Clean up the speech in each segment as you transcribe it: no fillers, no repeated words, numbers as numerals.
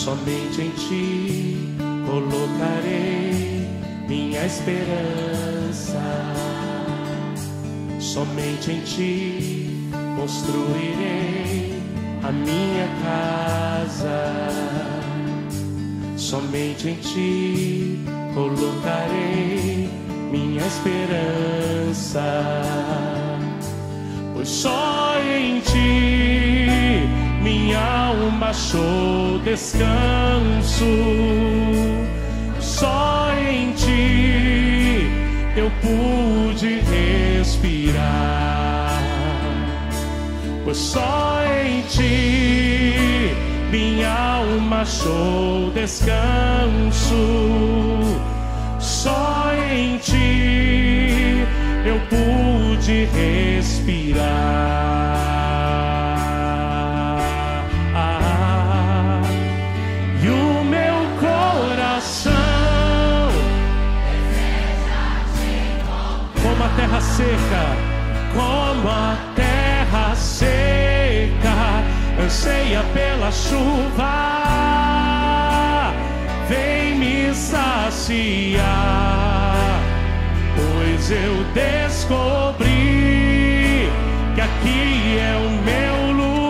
Somente em ti colocarei minha esperança. Somente em ti construirei a minha casa. Somente em ti colocarei minha esperança. Pois só em ti minha alma achou descanso. Só em ti eu pude respirar. Pois só em ti minha alma achou descanso. Só em ti eu pude respirar. E o meu coração deseja te encontrar. Como a terra seca, como a terra seca anseia pela chuva, vem me saciar, pois eu descobri que aqui é o meu lugar.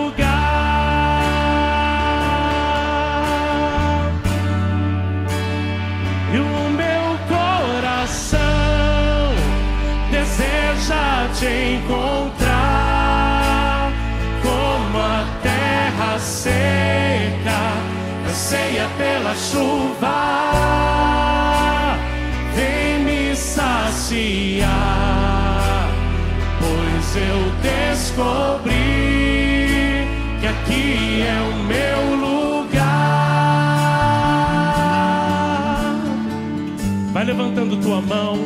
E o meu coração deseja te encontrar, como a terra seca anseia pela chuva, vem me saciar, pois eu descobri que aqui é o meu lugar. Vai levantando tua mão,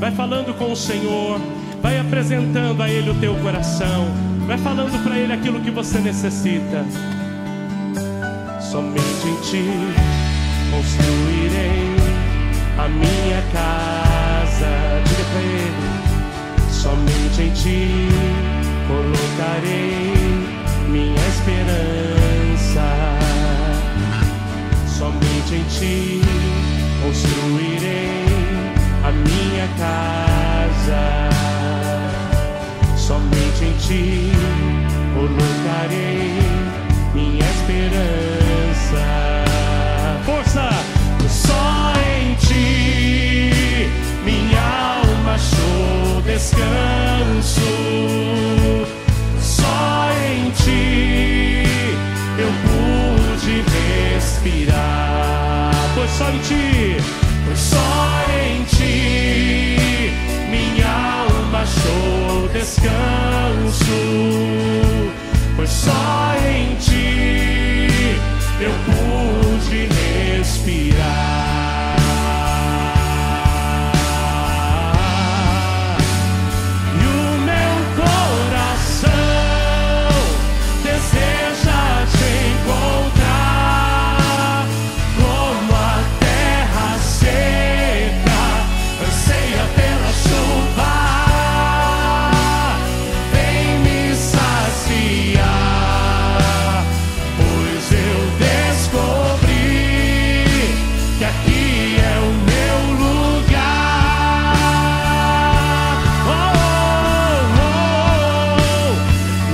vai falando com o Senhor, vai apresentando a Ele o teu coração, vai falando para Ele aquilo que você necessita. Somente em ti construirei a minha casa. Diga para Ele. Somente em ti colocarei minha esperança. Somente em ti construirei a minha casa. Somente em ti colocarei minha esperança. Força! Só em ti minha alma achou descanso. Só em ti eu pude respirar. Pois só em ti, pois só em ti minha alma achou descanso. Pois só em ti eu pude respirar. E o meu coração deseja te encontrar, como a terra seca anseia pela chuva, vem me saciar, pois eu descobri que aqui é o meu lugar. Oh, oh, oh.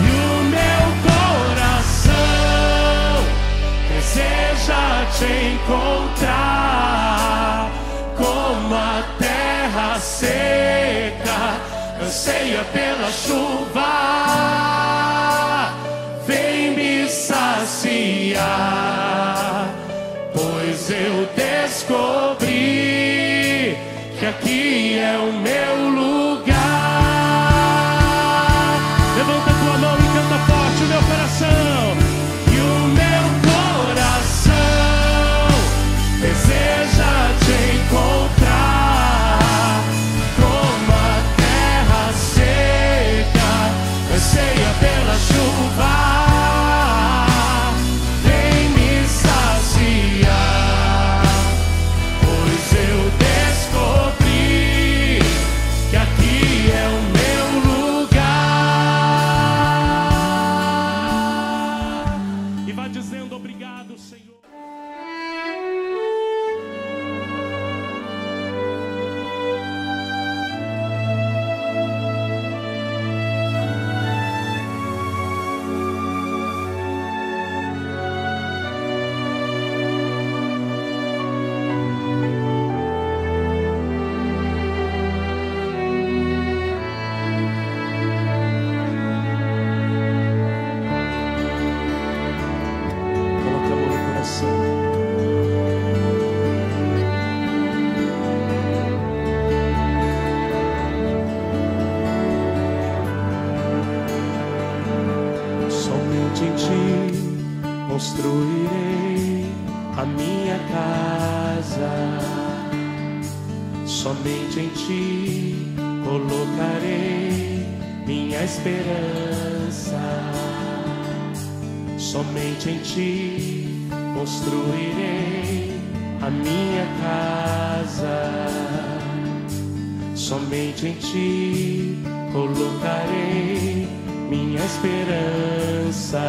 E o meu coração deseja te encontrar, como a terra seca anseia pela chuva, vem me saciar, pois eu descobri que aqui é o meu lugar. Levanta tua mão e canta forte o meu coração. E o meu coração deseja te encontrar, como a terra seca em ti construirei a minha casa, somente em ti colocarei minha esperança, somente em ti construirei a minha casa, somente em ti colocarei minha esperança,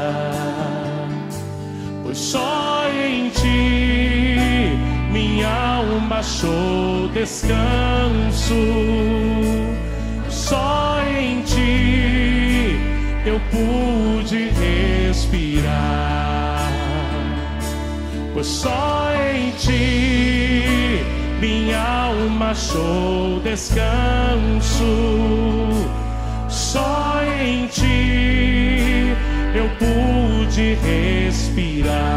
pois só em ti minha alma achou descanso, só em ti eu pude respirar, pois só em ti minha alma achou descanso, só em ti eu pude respirar.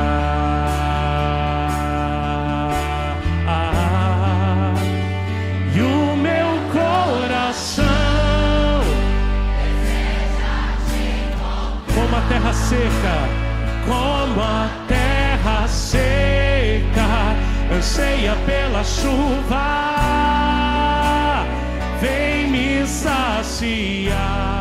E o meu coração como a terra seca, como a terra seca anseia pela chuva, vem me saciar.